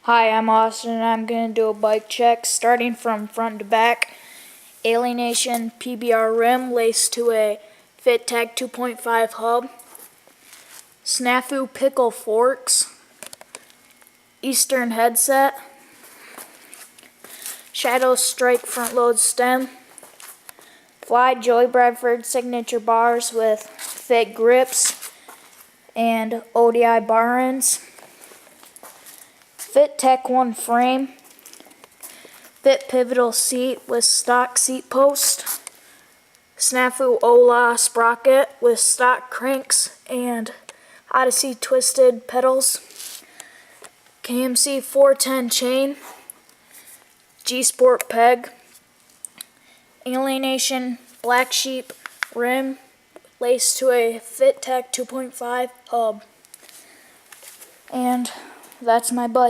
Hi, I'm Austin and I'm going to do a bike check starting from front to back. Alienation PBR rim laced to a Fit Tech 2.5 hub. Snafu pickle forks. Eastern headset. Shadow Strike front load stem. Fly Joey Bradford signature bars with thick grips and ODI bar ends. Fit Tech 1 frame. Fit pivotal seat with stock seat post. Snafu Ola sprocket with stock cranks and Odyssey twisted pedals. KMC 410 chain. G-Sport peg. Alienation black sheep rim laced to a Fit Tech 2.5 hub. And that's my bike.